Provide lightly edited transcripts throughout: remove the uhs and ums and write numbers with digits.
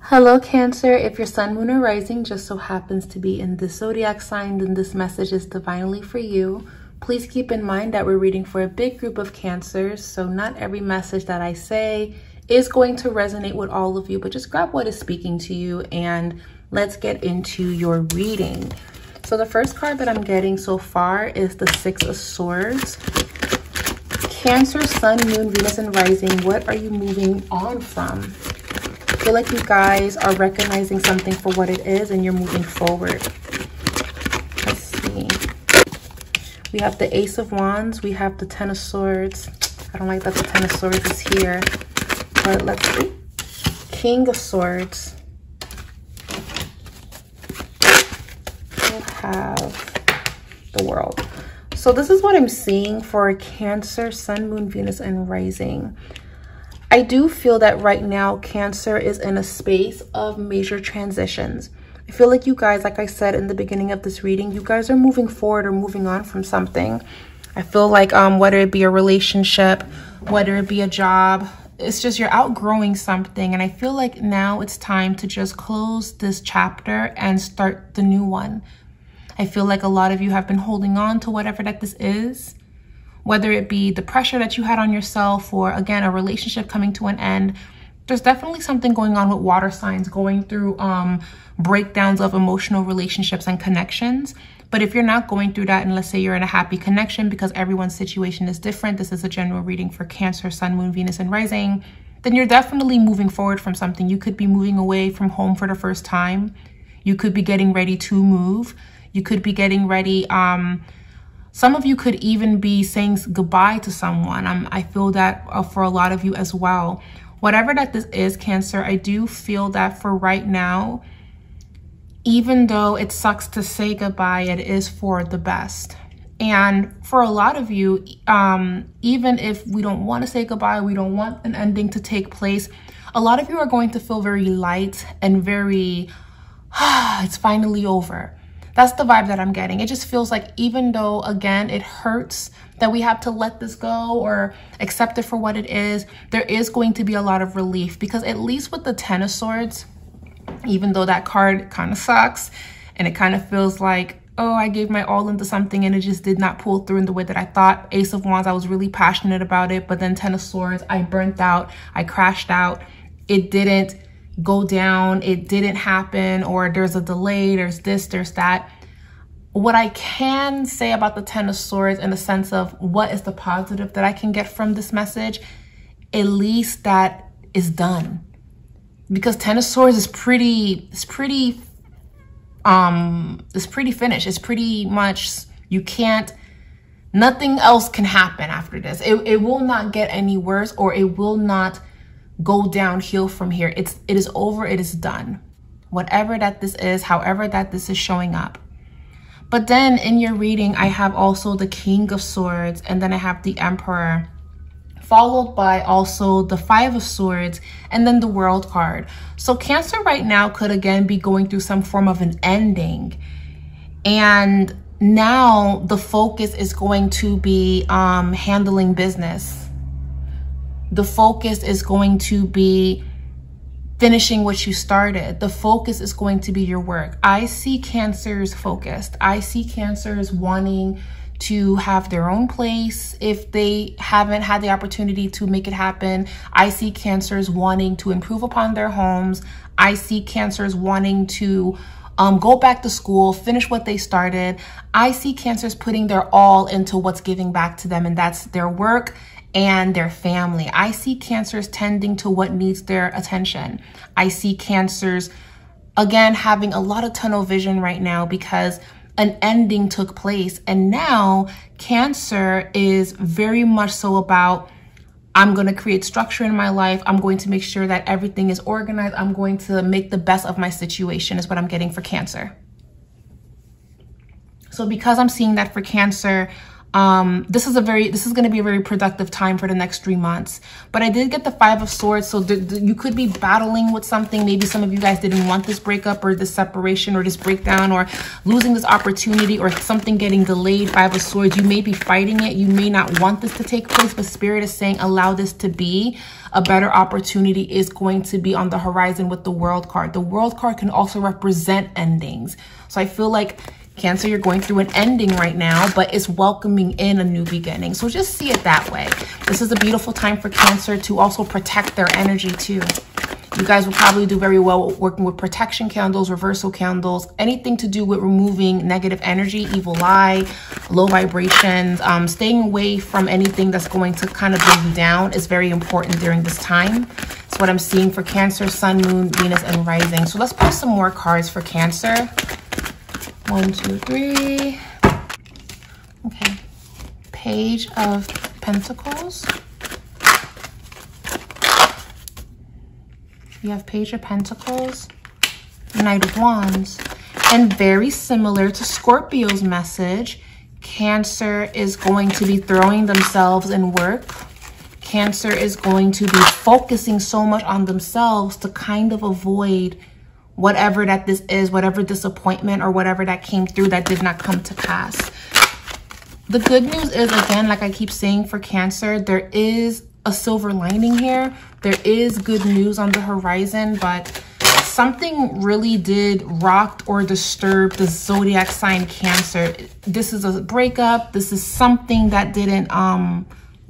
Hello Cancer, if your sun, moon, or rising just so happens to be in this zodiac sign, then this message is divinely for you. Please keep in mind that we're reading for a big group of Cancers, so not every message that I say is going to resonate with all of you, but just grab what is speaking to you and let's get into your reading. So the first card that I'm getting so far is the Six of Swords. Cancer, sun, moon, Venus, and rising, what are you moving on from? I feel like you guys are recognizing something for what it is and you're moving forward. Let's see. We have the Ace of Wands. We have the Ten of Swords. I don't like that the Ten of Swords is here. But let's see. King of Swords. We'll have the World. So this is what I'm seeing for Cancer, sun, moon, Venus, and rising. I do feel that right now Cancer is in a space of major transitions. I feel like you guys, like I said in the beginning of this reading, you guys are moving forward or moving on from something. I feel like whether it be a relationship, whether it be a job, it's just you're outgrowing something. And I feel like now it's time to just close this chapter and start the new one. I feel like a lot of you have been holding on to whatever that this is. Whether it be the pressure that you had on yourself or, again, a relationship coming to an end. There's definitely something going on with water signs, going through breakdowns of emotional relationships and connections. But if you're not going through that, and let's say you're in a happy connection, because everyone's situation is different, this is a general reading for Cancer, sun, moon, Venus, and rising, then you're definitely moving forward from something. You could be moving away from home for the first time. You could be getting ready to move. You could be getting ready... Some of you could even be saying goodbye to someone. I feel that for a lot of you as well. Whatever that this is, Cancer, I do feel that for right now, even though it sucks to say goodbye, it is for the best. And for a lot of you, even if we don't want to say goodbye, we don't want an ending to take place, a lot of you are going to feel very light and very, it's finally over. That's the vibe that I'm getting. It just feels like even though, again, it hurts that we have to let this go or accept it for what it is, there is going to be a lot of relief, because at least with the Ten of Swords, even though that card kind of sucks and it kind of feels like, oh, I gave my all into something and it just did not pull through in the way that I thought. Ace of Wands, I was really passionate about it, but then Ten of Swords, I burnt out, I crashed out. It didn't go down, it didn't happen, or there's a delay, there's this, there's that. What I can say about the Ten of Swords in the sense of what is the positive that I can get from this message, at least that is done. Because Ten of Swords is pretty finished. It's pretty much, you can't, nothing else can happen after this. It will not get any worse, or it will not go downhill from here. It is over, it is done. Whatever that this is, however that this is showing up. But then in your reading, I have also the King of Swords, and then I have the Emperor, followed by also the Five of Swords, and then the World card. So Cancer right now could again be going through some form of an ending. And now the focus is going to be handling business. The focus is going to be finishing what you started. The focus is going to be your work. I see Cancers focused. I see Cancers wanting to have their own place if they haven't had the opportunity to make it happen. I see Cancers wanting to improve upon their homes. I see Cancers wanting to go back to school, finish what they started. I see Cancers putting their all into what's giving back to them, and that's their work and their family. I see Cancers tending to what needs their attention. I see Cancers, again, having a lot of tunnel vision right now because an ending took place. And now Cancer is very much so about, I'm going to create structure in my life. I'm going to make sure that everything is organized. I'm going to make the best of my situation is what I'm getting for Cancer. So because I'm seeing that for Cancer, this is going to be a very productive time for the next 3 months. But I did get the 5 of Swords, so you could be battling with something. Maybe some of you guys didn't want this breakup or this separation or this breakdown or losing this opportunity or something getting delayed. 5 of Swords, you may be fighting it. You may not want this to take place, but Spirit is saying allow this to be. A better opportunity is going to be on the horizon with the World card. The World card can also represent endings. So I feel like Cancer, you're going through an ending right now, but it's welcoming in a new beginning. So just see it that way. This is a beautiful time for Cancer to also protect their energy too. You guys will probably do very well working with protection candles, reversal candles, anything to do with removing negative energy, evil eye, low vibrations, staying away from anything that's going to kind of bring you down is very important during this time. It's what I'm seeing for Cancer, Sun, Moon, Venus, and Rising. So let's pull some more cards for Cancer. 1, 2, 3. Okay. Page of Pentacles. We have Page of Pentacles, Knight of Wands. And very similar to Scorpio's message, Cancer is going to be throwing themselves in work. Cancer is going to be focusing so much on themselves to kind of avoid whatever that this is, whatever disappointment or whatever that came through that did not come to pass. The good news is, again, like I keep saying for Cancer, there is a silver lining here. There is good news on the horizon, but something really did rock or disturb the zodiac sign Cancer. This is a breakup. This is something that didn't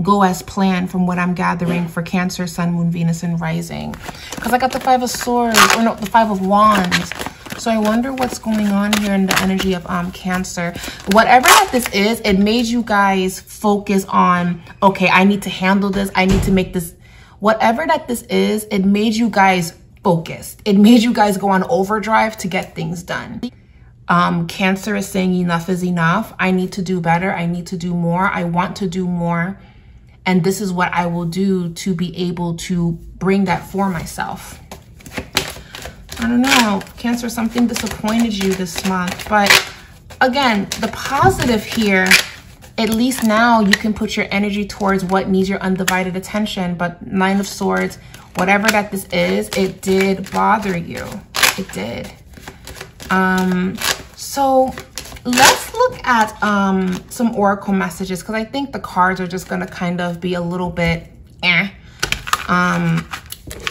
go as planned from what I'm gathering for Cancer, Sun, Moon, Venus, and Rising. Because I got the 5 of Swords, or no, the 5 of Wands. So I wonder what's going on here in the energy of Cancer. Whatever that this is, it made you guys focus on, okay, I need to handle this. I need to make this. Whatever that this is, it made you guys focused. It made you guys go on overdrive to get things done. Cancer is saying enough is enough. I need to do better. I need to do more. I want to do more. And this is what I will do to be able to bring that for myself. I don't know, Cancer, something disappointed you this month. But again, the positive here, at least now you can put your energy towards what needs your undivided attention. But 9 of Swords, whatever that this is, it did bother you. It did. So let's look at some oracle messages, because I think the cards are just going to kind of be a little bit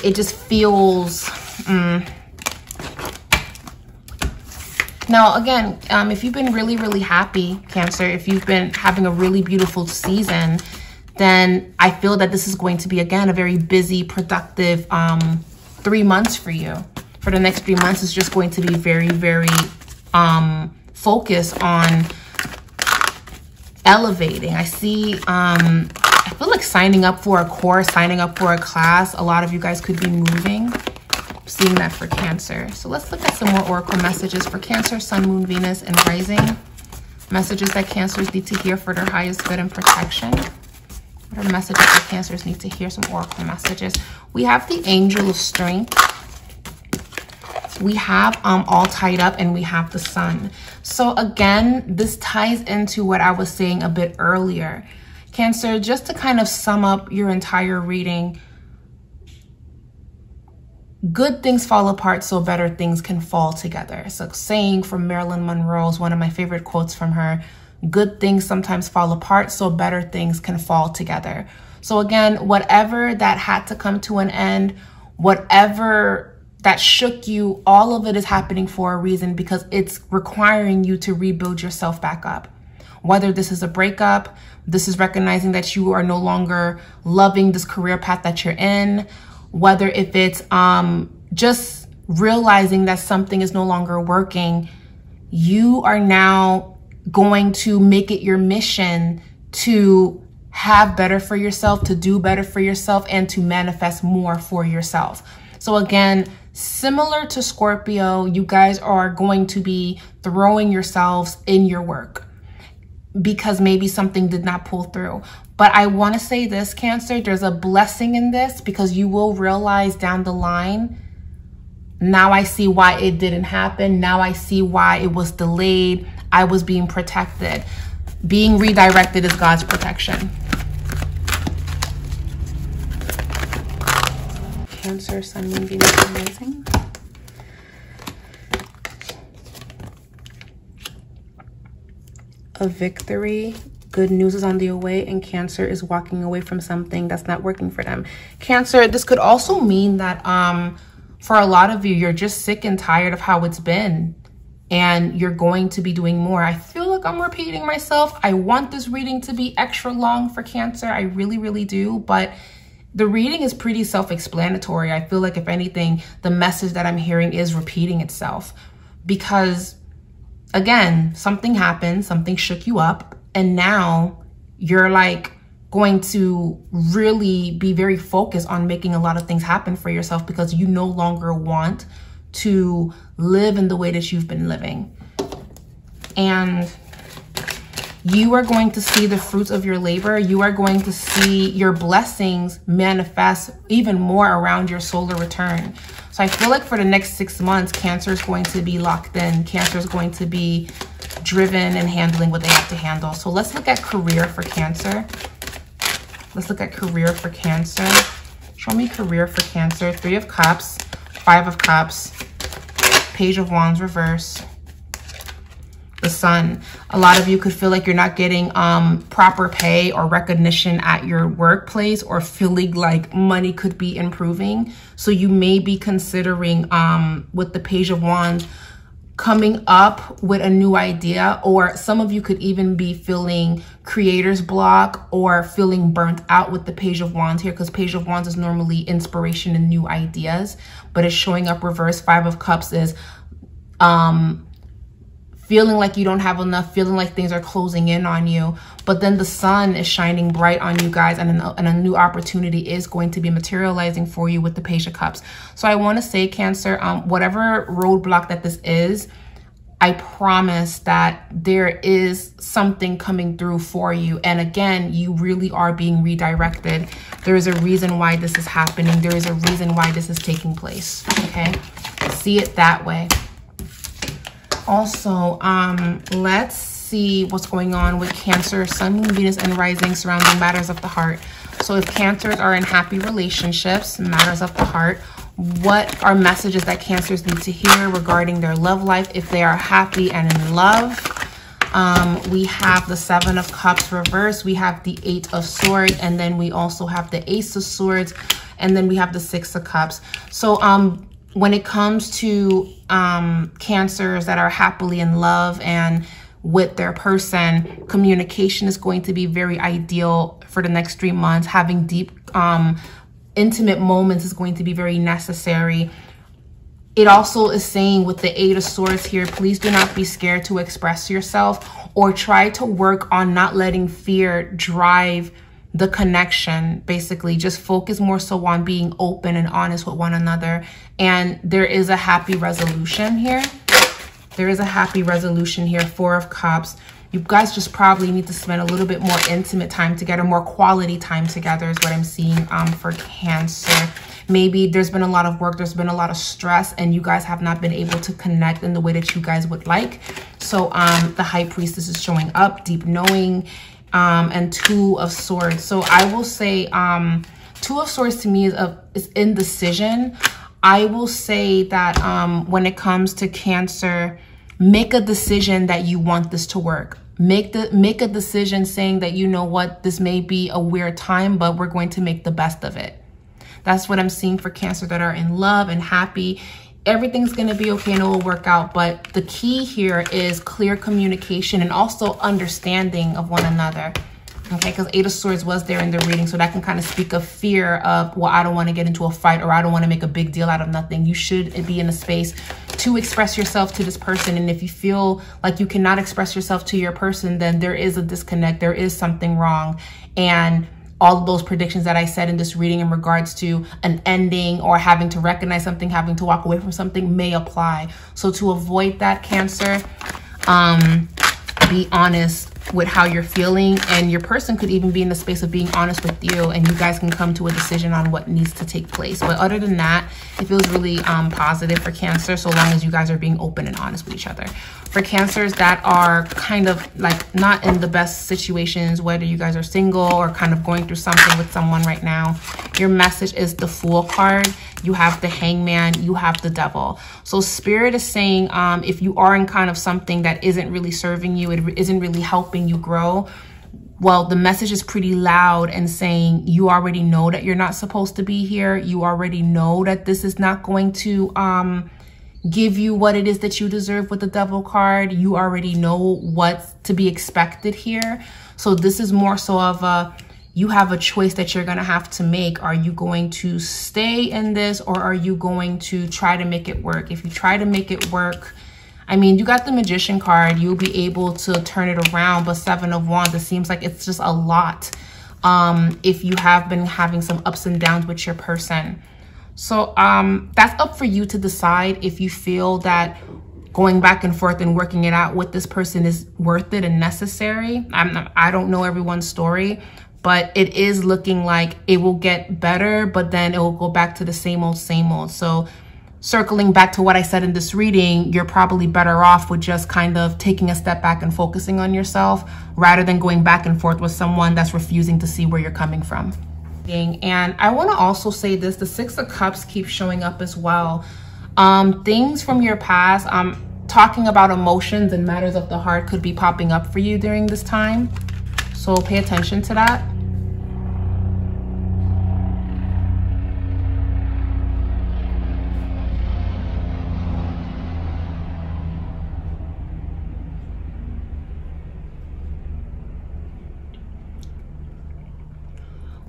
it just feels Now again, if you've been really happy, Cancer, if you've been having a really beautiful season, then I feel that this is going to be, again, a very busy, productive 3 months for you. For the next 3 months, it's just going to be very focus on elevating. I see, I feel like signing up for a course, signing up for a class. A lot of you guys could be moving. I'm seeing that for Cancer. So let's look at some more oracle messages for Cancer, Sun, Moon, Venus, and Rising. Messages that Cancers need to hear for their highest good and protection. What are messages that Cancers need to hear? Some oracle messages. We have the Angel of Strength. We have All Tied Up, and we have the Sun. So again, this ties into what I was saying a bit earlier. Cancer, just to kind of sum up your entire reading, good things fall apart so better things can fall together. It's a saying from Marilyn Monroe, is one of my favorite quotes from her. Good things sometimes fall apart so better things can fall together. So again, whatever that had to come to an end, whatever that shook you, all of it is happening for a reason, because it's requiring you to rebuild yourself back up. Whether this is a breakup, this is recognizing that you are no longer loving this career path that you're in, whether if it's just realizing that something is no longer working, you are now going to make it your mission to have better for yourself, to do better for yourself, and to manifest more for yourself. So again, similar to Scorpio, you guys are going to be throwing yourselves in your work because maybe something did not pull through. But I want to say this, Cancer, there's a blessing in this, because you will realize down the line, now I see why it didn't happen. Now I see why it was delayed. I was being protected. Being redirected is God's protection. Cancer, Sun, Moon, Venus, and Rising. A victory. Good news is on the way, and Cancer is walking away from something that's not working for them. Cancer, this could also mean that for a lot of you, you're just sick and tired of how it's been, and you're going to be doing more. I feel like I'm repeating myself. I want this reading to be extra long for Cancer. I really, really do. But the reading is pretty self-explanatory. I feel like if anything, the message that I'm hearing is repeating itself. Because again, something happened, something shook you up, and now you're like going to really be very focused on making a lot of things happen for yourself because you no longer want to live in the way that you've been living. And you are going to see the fruits of your labor. You are going to see your blessings manifest even more around your solar return. So I feel like for the next 6 months, Cancer is going to be locked in. Cancer is going to be driven and handling what they have to handle. So let's look at career for Cancer. Let's look at career for Cancer. Show me career for Cancer. 3 of Cups, 5 of Cups, Page of Wands reverse, the Sun. A lot of you could feel like you're not getting proper pay or recognition at your workplace, or feeling like money could be improving. So you may be considering with the Page of Wands coming up with a new idea, or some of you could even be feeling creator's block or feeling burnt out with the Page of Wands here, because Page of Wands is normally inspiration and new ideas, but it's showing up reverse. 5 of Cups is feeling like you don't have enough, feeling like things are closing in on you. But then the Sun is shining bright on you guys, and a new opportunity is going to be materializing for you with the Page of Cups. So I want to say, Cancer, whatever roadblock that this is, I promise that there is something coming through for you. And again, you really are being redirected. There is a reason why this is happening. There is a reason why this is taking place. Okay, see it that way. Also, let's see what's going on with Cancer, Sun, Moon, Venus, and Rising surrounding matters of the heart. So if Cancers are in happy relationships, matters of the heart, what are messages that Cancers need to hear regarding their love life if they are happy and in love? We have the 7 of Cups reverse, we have the 8 of Swords, and then we also have the Ace of Swords, and then we have the 6 of Cups. So when it comes to Cancers that are happily in love and with their person, communication is going to be very ideal for the next 3 months. Having deep, intimate moments is going to be very necessary. It also is saying with the 8 of Swords here, please do not be scared to express yourself, or try to work on not letting fear drive the connection. Basically, just focus more so on being open and honest with one another. And there is a happy resolution here. There is a happy resolution here. 4 of Cups. You guys just probably need to spend a little bit more intimate time together, more quality time together is what I'm seeing for Cancer. Maybe there's been a lot of work, there's been a lot of stress, and you guys have not been able to connect in the way that you guys would like. So the High Priestess is showing up, deep knowing, and 2 of Swords. So I will say 2 of Swords to me is indecision. I will say that when it comes to Cancer, make a decision that you want this to work. Make a decision saying that, you know what, this may be a weird time, but we're going to make the best of it. That's what I'm seeing for Cancer that are in love and happy. Everything's going to be okay and it will work out. But the key here is clear communication and also understanding of one another. Okay, because 8 of Swords was there in the reading. So that can kind of speak of fear of, well, I don't want to get into a fight, or I don't want to make a big deal out of nothing. You should be in a space to express yourself to this person. And if you feel like you cannot express yourself to your person, then there is a disconnect. There is something wrong. And all of those predictions that I said in this reading in regards to an ending or having to recognize something, having to walk away from something may apply. So to avoid that, Cancer, be honest with how you're feeling, and your person could even be in the space of being honest with you, and you guys can come to a decision on what needs to take place. But other than that, it feels really positive for Cancer, so long as you guys are being open and honest with each other. For Cancers that are kind of like not in the best situations, whether you guys are single or kind of going through something with someone right now, your message is the Fool card. You have the Hangman, you have the Devil. So Spirit is saying if you are in kind of something that isn't really serving you, it isn't really helping you grow, well, the message is pretty loud and saying you already know that you're not supposed to be here. You already know that this is not going to give you what it is that you deserve with the Devil card. You already know what's to be expected here. So this is more so of a, you have a choice that you're going to have to make. Are you going to stay in this, or are you going to try to make it work? If you try to make it work, I mean, you got the Magician card, you'll be able to turn it around, but Seven of Wands, it seems like it's just a lot if you have been having some ups and downs with your person. So that's up for you to decide if you feel that going back and forth and working it out with this person is worth it and necessary. I don't know everyone's story, but it is looking like it will get better, but then it will go back to the same old, same old. So circling back to what I said in this reading, you're probably better off with just kind of taking a step back and focusing on yourself rather than going back and forth with someone that's refusing to see where you're coming from. And I want to also say this, the Six of Cups keeps showing up as well. Things from your past, talking about emotions and matters of the heart could be popping up for you during this time. So pay attention to that.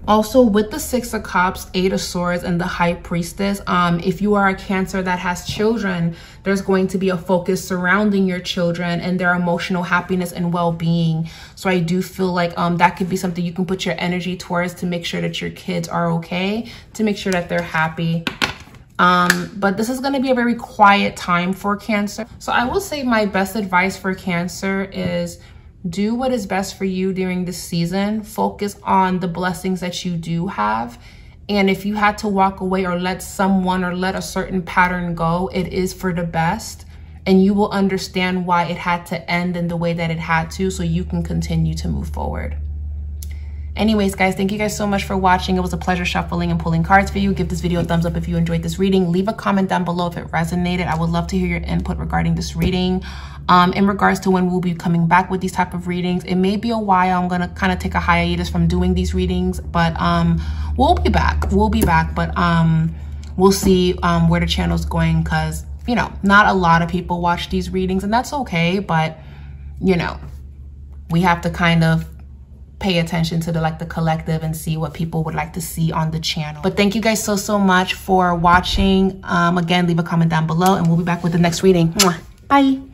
Also, with the Six of Cups, Eight of Swords, and the High Priestess, if you are a Cancer that has children, there's going to be a focus surrounding your children and their emotional happiness and well-being. So I do feel like that could be something you can put your energy towards to make sure that your kids are okay, to make sure that they're happy. But this is going to be a very quiet time for Cancer. So I will say my best advice for Cancer is do what is best for you during this season. Focus on the blessings that you do have. And if you had to walk away or let someone or let a certain pattern go, it is for the best. And you will understand why it had to end in the way that it had to, so you can continue to move forward. Anyways, guys, thank you guys so much for watching. It was a pleasure shuffling and pulling cards for you. Give this video a thumbs up if you enjoyed this reading. Leave a comment down below if it resonated. I would love to hear your input regarding this reading. In regards to when we'll be coming back with these type of readings, it may be a while. I'm gonna kind of take a hiatus from doing these readings, but we'll be back. But we'll see where the channel's going, because you know, not a lot of people watch these readings, and that's okay. But you know, we have to kind of pay attention to the collective and see what people would like to see on the channel. But thank you guys so much for watching. Again, leave a comment down below, and we'll be back with the next reading. Mwah. Bye.